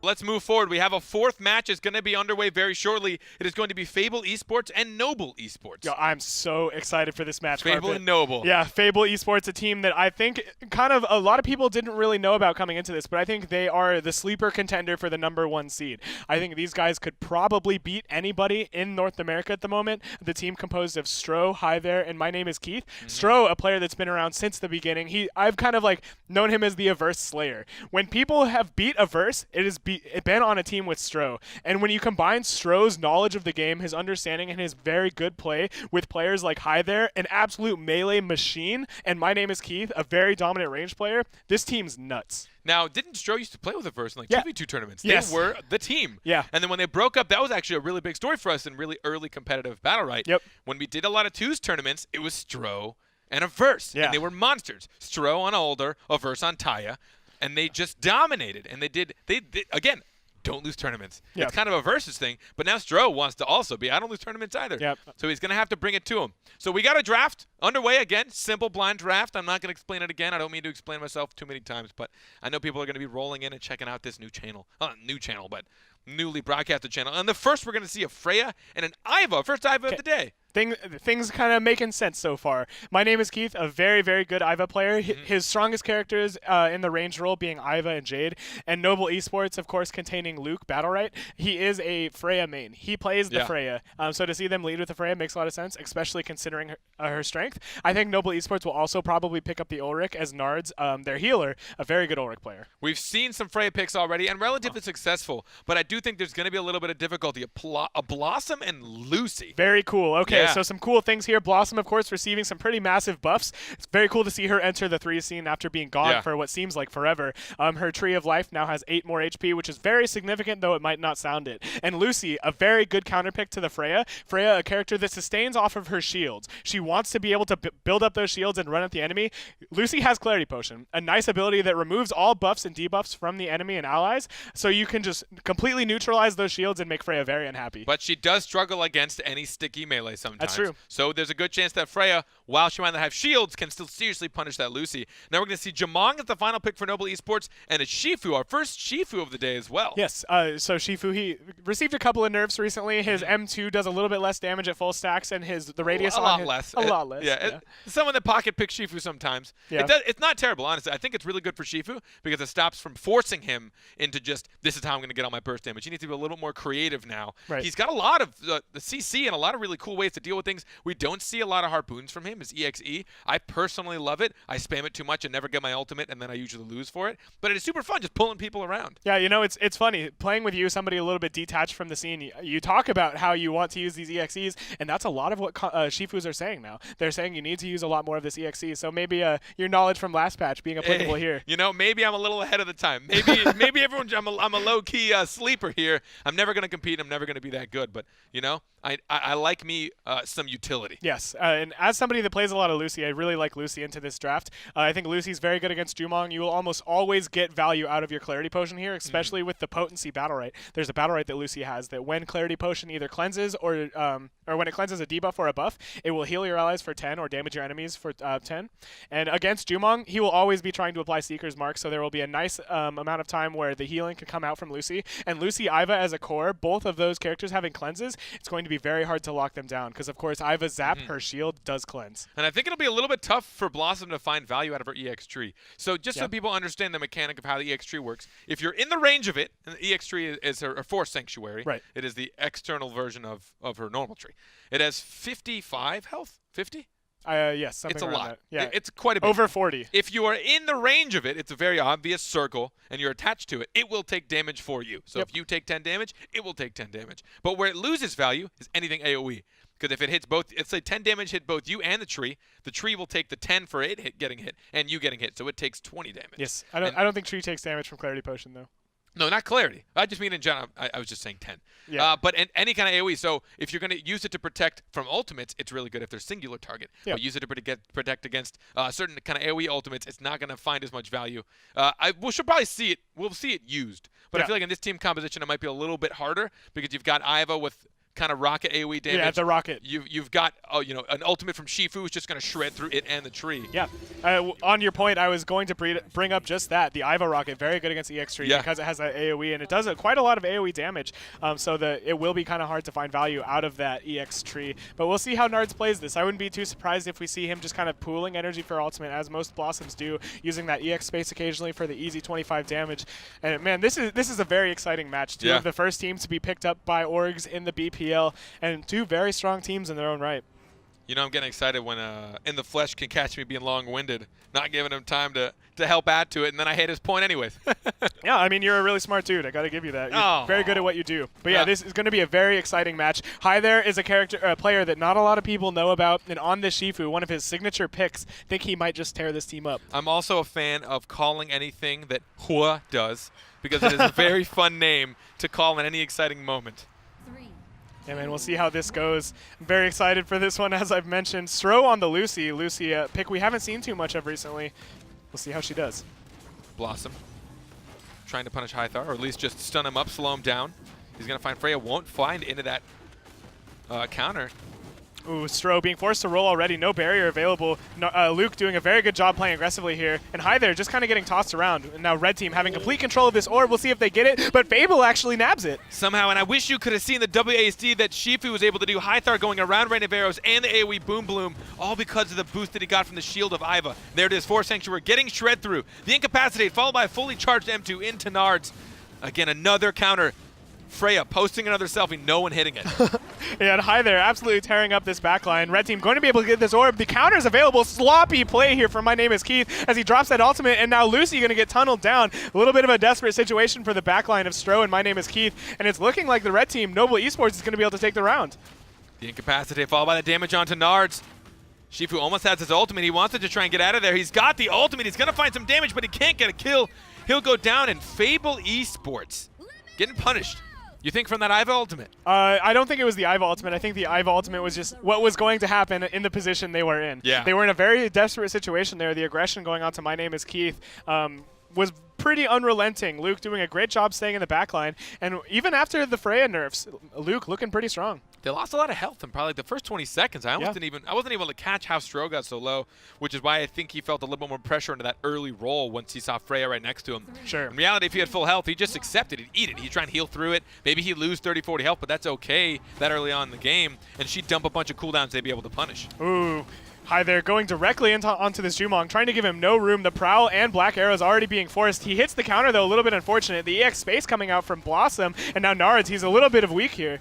Let's move forward. We have a fourth match. It's going to be underway very shortly. It is going to be Fable Esports and Noble Esports. Yo, I'm so excited for this match. Fable and Noble. Yeah, Fable Esports, a team that I think kind of a lot of people didn't really know about coming into this, but I think they are the sleeper contender for the #1 seed. I think these guys could probably beat anybody in North America at the moment. The team composed of Stro, Hi There, and my name is Keith. Stro, a player that's been around since the beginning. I've kind of like known him as the Averse Slayer. When people have beat Averse, it has been on a team with Stro. And when you combine Stro's knowledge of the game, his understanding, and his very good play with players like Hi There, an absolute melee machine, and my name is Keith, a very dominant range player, this team's nuts. Now, didn't Stro used to play with Averse in like 2v2 tournaments? Yes. They were the team. Yeah. And then when they broke up, that was actually a really big story for us in really early competitive Battlerite. Yep. When we did a lot of twos tournaments, it was Stro and Averse. Yeah. And they were monsters. Stro on Alder, Averse on Taya. And they just dominated. And they again, don't lose tournaments. Yep. It's kind of a versus thing, but now Stro wants to also be. I don't lose tournaments either. Yep. So he's going to have to bring it to him. So we got a draft underway again. Simple blind draft. I'm not going to explain it again. I don't mean to explain myself too many times, but I know people are going to be rolling in and checking out this new channel. New channel, but newly broadcasted channel. And the first we're going to see a Freya and an Iva. First Iva of the day. Things kind of making sense so far. My name is Keith, a very, very good Iva player. His strongest characters in the range role being Iva and Jade, and Noble Esports, of course, containing Luke, Battlerite. He is a Freya main. He plays the Freya. So to see them lead with the Freya makes a lot of sense, especially considering her strength. I think Noble Esports will also probably pick up the Ulrich as Nards, their healer, a very good Ulrich player. We've seen some Freya picks already, and relatively successful, but I do think there's going to be a little bit of difficulty. A Blossom and Lucy. Very cool. Okay. Yeah. So some cool things here. Blossom, of course, receiving some pretty massive buffs. It's very cool to see her enter the 3 scene after being gone for what seems like forever. Her Tree of Life now has 8 more HP, which is very significant, though it might not sound it. And Lucy, a very good counterpick to the Freya. Freya, a character that sustains off of her shields. She wants to be able to build up those shields and run at the enemy. Lucy has Clarity Potion, a nice ability that removes all buffs and debuffs from the enemy and allies, so you can just completely neutralize those shields and make Freya very unhappy. But she does struggle against any sticky melee sometimes. That's true. So there's a good chance that Freya, while she might not have shields, can still seriously punish that Lucy. Now we're going to see Jamong as the final pick for Noble Esports, and it's Shifu, our first Shifu of the day as well. Yes, so Shifu, he received a couple of nerfs recently. His M2 does a little bit less damage at full stacks, and the radius a lot less. Yeah. Someone that pocket picks Shifu sometimes. Yeah. It's not terrible, honestly. I think it's really good for Shifu because it stops from forcing him into just, this is how I'm going to get all my burst damage. He needs to be a little more creative now. Right. He's got a lot of the CC and a lot of really cool ways to deal with things. We don't see a lot of harpoons from him, his EXE. I personally love it. I spam it too much and never get my ultimate, and then I usually lose for it. But it is super fun just pulling people around. Yeah, it's funny. Playing with you, somebody a little bit detached from the scene, you talk about how you want to use these EXEs, and that's a lot of what Shifus are saying now. They're saying you need to use a lot more of this EXE, so maybe your knowledge from last patch being applicable here. Maybe I'm a little ahead of the time. Maybe everyone, I'm a low-key sleeper here. I'm never going to compete. I'm never going to be that good. But, I like me some utility. Yes, and as somebody that plays a lot of Lucy, I really like Lucy into this draft. I think Lucy's very good against Jumong. You will almost always get value out of your Clarity Potion here, especially with the Potency Battlerite. There's a Battlerite that Lucy has that when Clarity Potion either cleanses or when it cleanses a debuff or a buff, it will heal your allies for 10 or damage your enemies for 10. And against Jumong, he will always be trying to apply Seeker's Mark, so there will be a nice amount of time where the healing can come out from Lucy. And Lucy, Iva as a core, both of those characters having cleanses, it's going to be very hard to lock them down because, of course, Iva's Zap, her shield, does cleanse. And I think it'll be a little bit tough for Blossom to find value out of her EX tree. So just so people understand the mechanic of how the EX tree works, if you're in the range of it, and the EX tree is her Force Sanctuary. Right. It is the external version of her normal tree. It has 55 health. 50? Yes, something it's a around lot. that. Yeah, It's quite a bit. Over 40. If you are in the range of it, it's a very obvious circle, and you're attached to it, it will take damage for you. So if you take 10 damage, it will take 10 damage. But where it loses value is anything AoE. Because if it hits both, let's say 10 damage hit both you and the tree will take the 10 for it getting hit, and you getting hit. So it takes 20 damage. Yes, I don't think tree takes damage from Clarity Potion, though. No, not Clarity. I just mean in general. I was just saying 10. Yeah. But any kind of AoE. So if you're going to use it to protect from ultimates, it's really good if there's singular target. Yeah. But use it to protect against certain kind of AoE ultimates, it's not going to find as much value. We should probably see it. We'll see it used. But I feel like in this team composition, it might be a little bit harder because you've got Iva with kind of rocket AoE damage. Yeah, it's a rocket. You've got an ultimate from Shifu who's just going to shred through it and the tree. Yeah. On your point, I was going to bring up just that. The Iva rocket, very good against EX Tree because it has that AoE, and it does quite a lot of AoE damage. So it will be kind of hard to find value out of that EX Tree. But we'll see how Nards plays this. I wouldn't be too surprised if we see him just kind of pooling energy for ultimate, as most Blossoms do, using that EX space occasionally for the easy 25 damage. And man, this is a very exciting match. Two of the first teams to be picked up by orgs in the BPL, and two very strong teams in their own right. You know, I'm getting excited when In the Flesh can catch me being long-winded, not giving him time to help add to it, and then I hate his point anyways. Yeah, I mean, you're a really smart dude. I got to give you that. You're very good at what you do. But yeah, this is going to be a very exciting match. Hi There is a player that not a lot of people know about, and on this Shifu, one of his signature picks, I think he might just tear this team up. I'm also a fan of calling anything that Hua does, because it is a very fun name to call in any exciting moment. Yeah, man, we'll see how this goes. I'm very excited for this one, as I've mentioned. Stro on the Lucy. Lucy, pick we haven't seen too much of recently. We'll see how she does. Blossom trying to punish Hythar, or at least just stun him up, slow him down. He's going to find Freya, won't find into that counter. Ooh, Stro being forced to roll already. No barrier available. Luke doing a very good job playing aggressively here. And Hi There just kind of getting tossed around. And now Red Team having complete control of this orb. We'll see if they get it. But Fable actually nabs it. Somehow, and I wish you could have seen the WASD that Shifu was able to do. Hythar going around Rain of Arrows and the AoE Boom Bloom, all because of the boost that he got from the Shield of Iva. There it is, Force Sanctuary getting shred through. The Incapacitate followed by a fully charged M2 into Nards. Again, another counter. Freya posting another selfie, no one hitting it. Yeah, and Hi There absolutely tearing up this backline. Red Team going to be able to get this orb. The counter is available. Sloppy play here from My Name is Keith as he drops that ultimate, and now Lucy going to get tunneled down. A little bit of a desperate situation for the backline of Stro and My Name is Keith, and it's looking like the Red Team, Noble Esports, is going to be able to take the round. The Incapacitate followed by the damage onto Nards. Shifu almost has his ultimate. He wants it to try and get out of there. He's got the ultimate. He's going to find some damage, but he can't get a kill. He'll go down, and Fable Esports getting punished. You think from that Iva ultimate? I don't think it was the Iva ultimate. I think the Iva ultimate was just what was going to happen in the position they were in. Yeah. They were in a very desperate situation there. The aggression going on to My Name is Keith was pretty unrelenting. Luke doing a great job staying in the backline. And even after the Freya nerfs, Luke looking pretty strong. They lost a lot of health in probably the first 20 seconds. I wasn't able to catch how Stro got so low, which is why I think he felt a little bit more pressure into that early roll once he saw Freya right next to him. Sure. In reality, if he had full health, he just accepted it, eat it. He'd try and heal through it. Maybe he'd lose 30, 40 health, but that's okay that early on in the game. And she'd dump a bunch of cooldowns they'd be able to punish. Ooh. Hi There going directly onto this Jumong, trying to give him no room. The Prowl and Black Arrows already being forced. He hits the counter, though, a little bit unfortunate. The EX space coming out from Blossom, and now Nards, he's a little bit of weak here.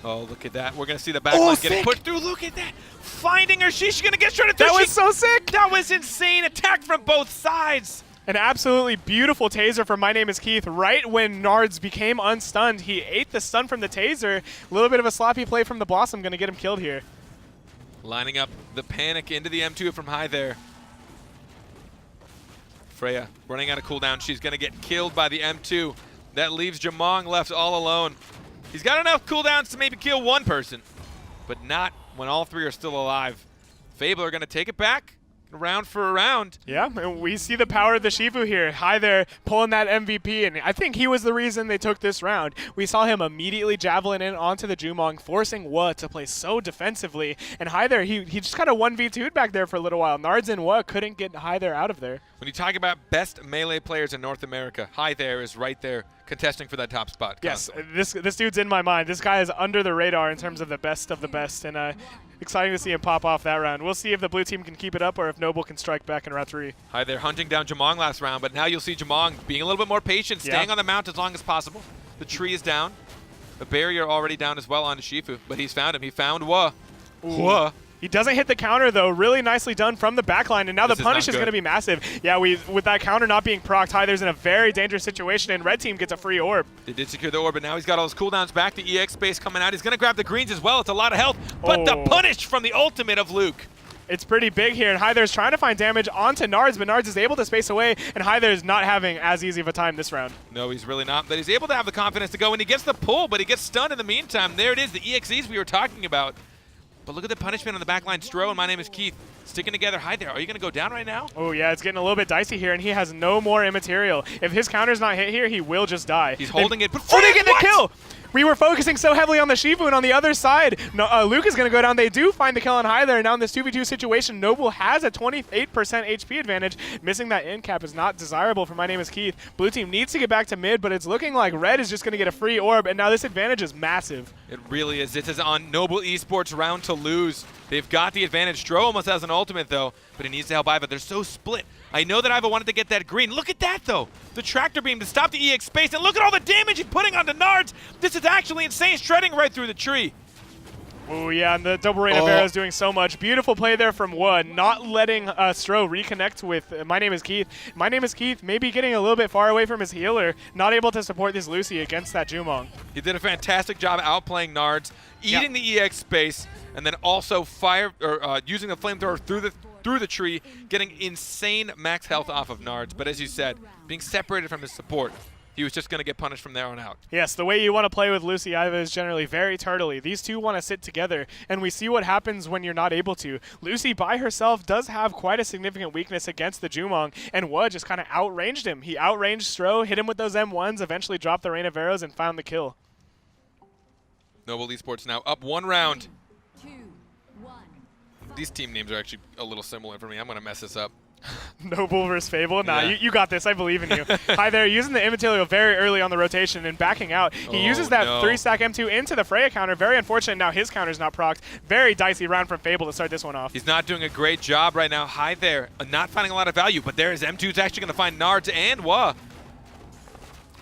Oh, look at that. We're going to see the backline getting pushed through. Look at that. Finding her. She's going to get shredded through. That was so sick. That was insane. Attacked from both sides. An absolutely beautiful taser from My Name is Keith. Right when Nards became unstunned, he ate the stun from the taser. A little bit of a sloppy play from the Blossom, going to get him killed here. Lining up the panic into the M2 from Hi There. Freya running out of cooldown. She's going to get killed by the M2. That leaves Jumong left all alone. He's got enough cooldowns to maybe kill one person, but not when all three are still alive. Fable are going to take it back. Round for a round. Yeah, and we see the power of the Shifu here. Hi There pulling that MVP, and I think he was the reason they took this round. We saw him immediately javelin in onto the Jumong, forcing Wa to play so defensively. And Hi There, he just kind of 1v2'd back there for a little while. Nards and Wa couldn't get Hi There out of there. When you talk about best melee players in North America, Hi There is right there contesting for that top spot. Yes, this dude's in my mind. This guy is under the radar in terms of the best, and exciting to see him pop off that round. We'll see if the blue team can keep it up or if Noble can strike back in round 3. Hi There hunting down Jumong last round, but now you'll see Jumong being a little bit more patient, staying on the mount as long as possible. The tree is down. The barrier already down as well onto Shifu, but he's found him. He found Wa. Wa. He doesn't hit the counter, though. Really nicely done from the backline, and now the punish is going to be massive. Yeah, with that counter not being procced, Hi There's in a very dangerous situation, and Red Team gets a free orb. They did secure the orb, but now he's got all his cooldowns back. The EX space coming out. He's going to grab the greens as well. It's a lot of health, but the punish from the ultimate of Luke. It's pretty big here, and Hi There's trying to find damage onto Nards, but Nards is able to space away, and Hi There's not having as easy of a time this round. No, he's really not, but he's able to have the confidence to go, and he gets the pull, but he gets stunned in the meantime. There it is, the EXEs we were talking about. But look at the punishment on the backline. Stro and My Name is Keith sticking together. Hi There. Are you going to go down right now? Oh, yeah. It's getting a little bit dicey here, and he has no more immaterial. If his counter's not hit here, he will just die. He's holding it. But they get the kill! We were focusing so heavily on the Shifu, and on the other side, Luke is going to go down. They do find the kill on High there, and now in this 2v2 situation, Noble has a 28% HP advantage. Missing that end cap is not desirable for My Name is Keith. Blue team needs to get back to mid, but it's looking like Red is just going to get a free orb, and now this advantage is massive. It really is. This is on Noble Esports round to lose. They've got the advantage. Stro almost has an ultimate, though, but he needs to help Iva. They're so split. I know that Iva wanted to get that green. Look at that, though. The tractor beam to stop the EX space, and look at all the damage he's putting onto Nards. This is actually insane, shredding right through the tree. Oh, yeah, and the double rain of arrows doing so much. Beautiful play there from Wood, not letting Stro reconnect with My Name is Keith. My Name is Keith maybe getting a little bit far away from his healer, not able to support this Lucy against that Jumong. He did a fantastic job outplaying Nards, eating the EX space, and then also using the flamethrower through the tree, getting insane max health off of Nards. But as you said, being separated from his support, he was just going to get punished from there on out. Yes, the way you want to play with Lucy Iva is generally very turtley. These two want to sit together, and we see what happens when you're not able to. Lucy by herself does have quite a significant weakness against the Jumong, and Wood just kind of outranged him. He outranged Stro, hit him with those M1s, eventually dropped the rain of arrows, and found the kill. Noble Esports now up 1 round. These team names are actually a little similar for me. I'm going to mess this up. Noble versus Fable. Nah, you got this. I believe in you. Hi there, using the immaterial very early on the rotation and backing out. He uses that 3-stack M2 into the Freya counter. Very unfortunate. Now his counter's not procced. Very dicey round from Fable to start this one off. He's not doing a great job right now. Hi there, not finding a lot of value, but there is M2's actually going to find Nards and Wah.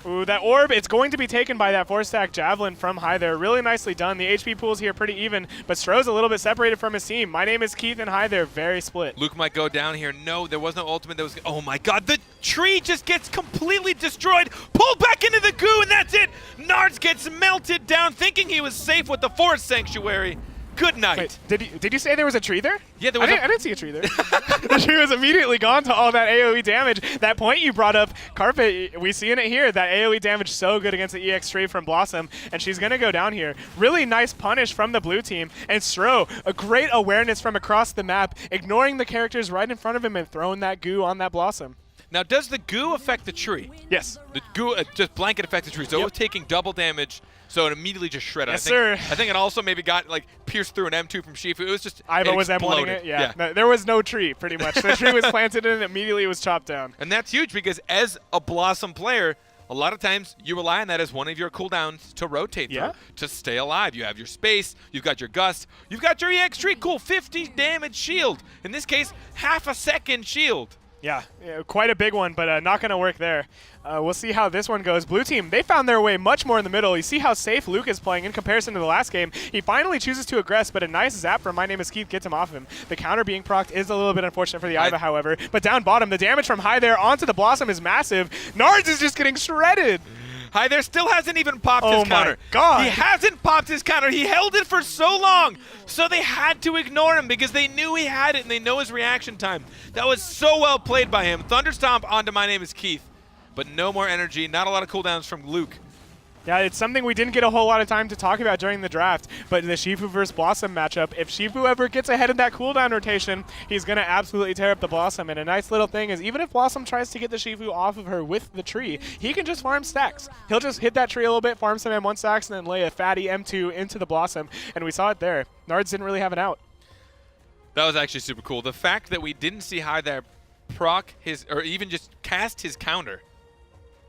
Ooh, that orb, it's going to be taken by that 4-stack Javelin from High there. Really nicely done. The HP pool's here pretty even, but Stro's a little bit separated from his team. My Name is Keith and High there, very split. Luke might go down here. No, there was no ultimate. There was. Oh my god, the tree just gets completely destroyed. Pulled back into the goo, and that's it. Nards gets melted down, thinking he was safe with the Forest Sanctuary. Good night. Wait, did you say there was a tree there? Yeah, there was. I didn't see a tree there. The tree was immediately gone to all that AoE damage. That point you brought up, Carpet, we see in it here, that AoE damage so good against the EX tree from Blossom, and she's going to go down here. Really nice punish from the blue team, and Stro, a great awareness from across the map, ignoring the characters right in front of him and throwing that goo on that Blossom. Now, does the goo affect the tree? Yes. The goo just blanket affects the tree, so it was taking double damage, so it immediately just shredded. Yes, sir. I think it also maybe got like pierced through an M2 from Shifu. It was just Iva was M1ing it. Yeah. No, there was no tree, pretty much. The tree was planted and immediately it was chopped down. And that's huge because as a Blossom player, a lot of times you rely on that as one of your cooldowns to rotate through, to stay alive. You have your space, you've got your gust, you've got your EX tree. Cool, 50 damage shield. In this case, half a second shield. Yeah, quite a big one, but not going to work there. We'll see how this one goes. Blue team, they found their way much more in the middle. You see how safe Luke is playing in comparison to the last game. He finally chooses to aggress, but a nice zap from My Name is Keith gets him off him. The counter being procced is a little bit unfortunate for the Iva, however. But down bottom, the damage from High there onto the Blossom is massive. Nards is just getting shredded. Hi there still hasn't even popped his counter. Oh my god. He hasn't popped his counter. He held it for so long. So they had to ignore him because they knew he had it and they know his reaction time. That was so well played by him. Thunderstomp onto My Name is Keith. But no more energy. Not a lot of cooldowns from Luke. Yeah, it's something we didn't get a whole lot of time to talk about during the draft, but in the Shifu versus Blossom matchup, if Shifu ever gets ahead of that cooldown rotation, he's going to absolutely tear up the Blossom. And a nice little thing is even if Blossom tries to get the Shifu off of her with the tree, he can just farm stacks. He'll just hit that tree a little bit, farm some M1 stacks, and then lay a fatty M2 into the Blossom. And we saw it there. Nards didn't really have an out. That was actually super cool. The fact that we didn't see High there proc his, or even just cast his counter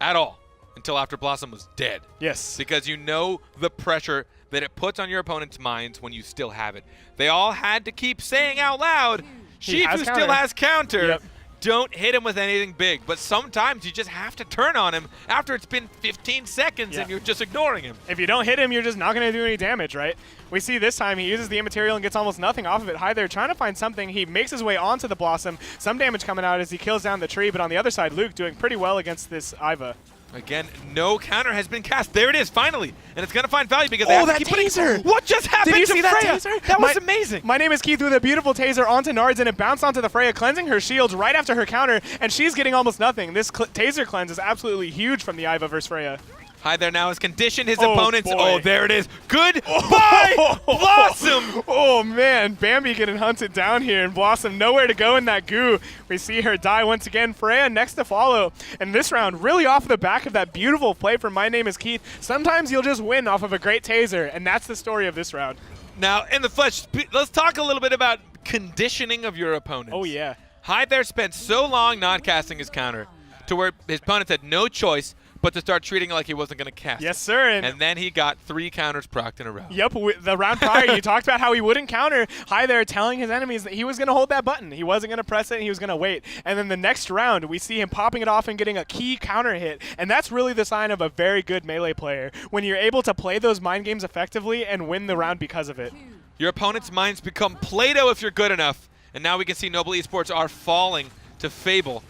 at all until after Blossom was dead. Yes. Because you know the pressure that it puts on your opponent's minds when you still have it. They all had to keep saying out loud, Shifu still has counter. Yep. Don't hit him with anything big. But sometimes you just have to turn on him after it's been 15 seconds and you're just ignoring him. If you don't hit him, you're just not going to do any damage, right? We see this time he uses the immaterial and gets almost nothing off of it. High there trying to find something. He makes his way onto the Blossom. Some damage coming out as he kills down the tree. But on the other side, Luke doing pretty well against this Iva. Again, no counter has been cast. There it is, finally. And it's going to find value because they have to keep taser! What just happened Did you to see Freya? that taser? That was amazing. My Name is Keith with a beautiful taser onto Nards, and it bounced onto the Freya, cleansing her shields right after her counter, and she's getting almost nothing. This taser cleanse is absolutely huge from the Iva versus Freya. Hi there now has conditioned his Oh, opponents. boy. Oh, there it is. Goodbye, Blossom! Oh, man. Bambi getting hunted down here, and Blossom nowhere to go in that goo. We see her die once again. Freya next to follow. And this round, really off the back of that beautiful play from My Name is Keith, sometimes you'll just win off of a great taser, and that's the story of this round. Now, in the flesh, let's talk a little bit about conditioning of your opponents. Oh, yeah. Hi there spent so long not casting his counter to where his opponents had no choice but to start treating it like he wasn't going to cast. Yes, sir. And then he got 3 counters procced in a row. Yep, the round prior, you talked about how he wouldn't counter. Hi there telling his enemies that he was going to hold that button. He wasn't going to press it, and he was going to wait. And then the next round, we see him popping it off and getting a key counter hit. And that's really the sign of a very good melee player, when you're able to play those mind games effectively and win the round because of it. Your opponent's minds become Play-Doh if you're good enough. And now we can see Noble Esports are falling to Fable,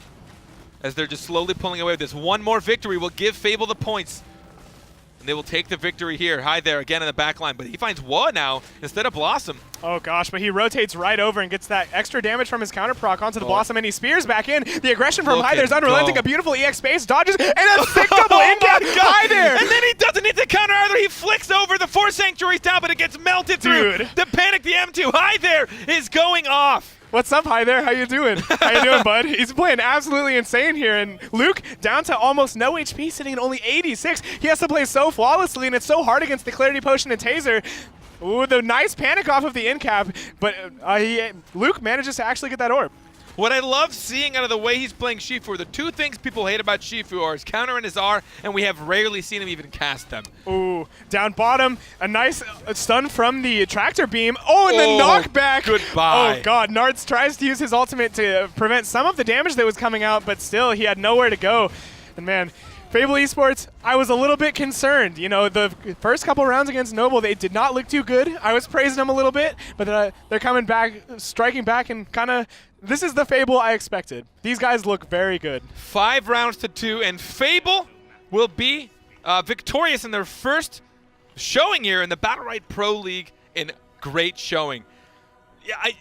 as they're just slowly pulling away with this. One more victory will give Fable the points. And they will take the victory here. Hi there again in the back line, but he finds Wa now instead of Blossom. Oh gosh, but he rotates right over and gets that extra damage from his counter proc onto the Blossom, and he spears back in. The aggression from Hi there's unrelenting. A beautiful EX space, dodges, and a sick double in-cap. Hi there! And then he doesn't need the counter either. He flicks over the 4 Sanctuaries down, but it gets melted through. Dude. The Panic, the M2. Hi there is going off. What's up, Hi there? How you doing? How you doing, bud? He's playing absolutely insane here, and Luke down to almost no HP, sitting at only 86. He has to play so flawlessly, and it's so hard against the Clarity Potion and Taser. Ooh, the nice panic off of the in-cap, but Luke manages to actually get that orb. What I love seeing out of the way he's playing Shifu, the 2 things people hate about Shifu are his counter and his R, and we have rarely seen him even cast them. Ooh, down bottom, a nice stun from the tractor beam. Oh, and the knockback. Goodbye. Oh, God. Nards tries to use his ultimate to prevent some of the damage that was coming out, but still, he had nowhere to go. And, man, Fable Esports, I was a little bit concerned. You know, the first couple rounds against Noble, they did not look too good. I was praising them a little bit, but they're coming back, striking back, and kind of, this is the Fable I expected. These guys look very good. 5 rounds to 2, and Fable will be victorious in their first showing here in the Battlerite Pro League in great showing.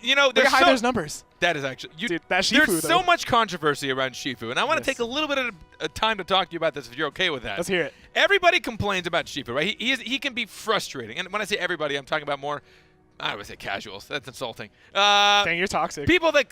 Yeah, look at those numbers. That is actually, Dude, that Shifu, there's so much controversy around Shifu, and I want to take a little bit of time to talk to you about this if you're okay with that. Let's hear it. Everybody Everybody complains about Shifu, right? He can be frustrating, and when I say everybody, I'm talking about more, I don't want to say casuals. That's insulting. Dang, you're toxic. People that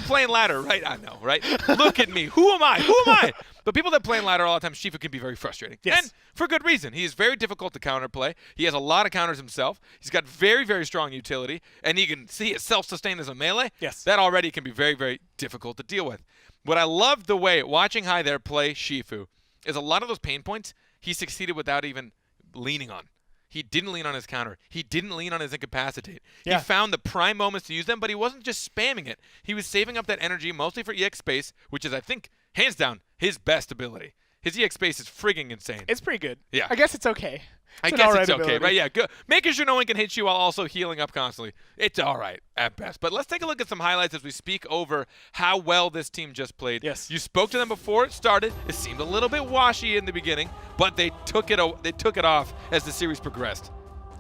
play in ladder, right? I know, right? Look at me. Who am I? Who am I? But people that play in ladder all the time, Shifu can be very frustrating. Yes. And for good reason. He is very difficult to counterplay. He has a lot of counters himself. He's got very, very strong utility, and he can see it self-sustained as a melee. Yes. That already can be very, very difficult to deal with. What I love the way watching Hi there play Shifu is a lot of those pain points he succeeded without even leaning on. He didn't lean on his counter. He didn't lean on his incapacitate. Yeah. He found the prime moments to use them, but he wasn't just spamming it. He was saving up that energy mostly for EX space, which is, I think, hands down, his best ability. His EX space is frigging insane. It's pretty good. Yeah. I guess it's okay. I guess it's okay, right? Yeah, good. Making sure no one can hit you while also healing up constantly. It's all right at best. But let's take a look at some highlights as we speak over how well this team just played. Yes. You spoke to them before it started. It seemed a little bit washy in the beginning, but they took it off as the series progressed.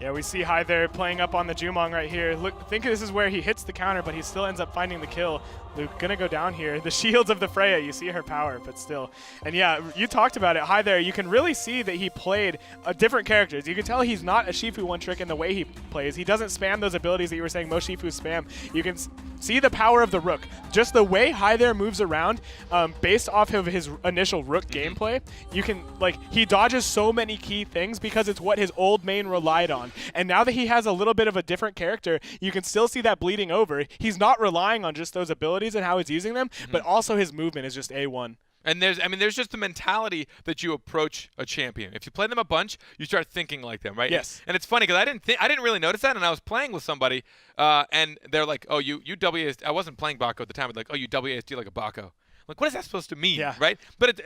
Yeah, we see Hi there playing up on the Jumong right here. Look, think this is where he hits the counter, but he still ends up finding the kill. Luke gonna go down here. The shields of the Freya, you see her power, but still. And yeah, you talked about it. Hi there, you can really see that he played different characters. You can tell he's not a Shifu one-trick in the way he plays. He doesn't spam those abilities that you were saying most Shifus spam. You can see the power of the Rook. Just the way Hi there moves around, based off of his initial Rook gameplay, you can, he dodges so many key things because it's what his old main relied on. And now that he has a little bit of a different character, you can still see that bleeding over. He's not relying on just those abilities and how he's using them, but also his movement is just A1. And there's just the mentality that you approach a champion. If you play them a bunch, you start thinking like them, right? Yes. And it's funny because I didn't really notice that, and I was playing with somebody, and they're like, "Oh, you WASD." I wasn't playing Bako at the time. But like, "Oh, you WASD like a Bako." Like, what is that supposed to mean, right? But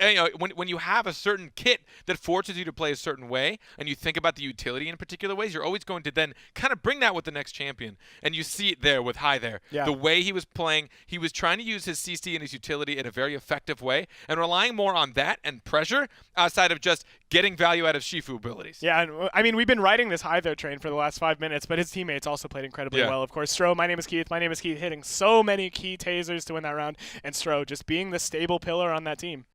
when you have a certain kit that forces you to play a certain way, and you think about the utility in particular ways, you're always going to then kind of bring that with the next champion. And you see it there with Hi there. Yeah. The way he was playing, he was trying to use his CC and his utility in a very effective way, and relying more on that and pressure outside of just getting value out of Shifu abilities. Yeah, and I mean, we've been riding this Hi there train for the last 5 minutes, but his teammates also played incredibly well. Of course, Stro, my name is Keith, hitting so many key tasers to win that round, and Stro just being the stable pillar on that team.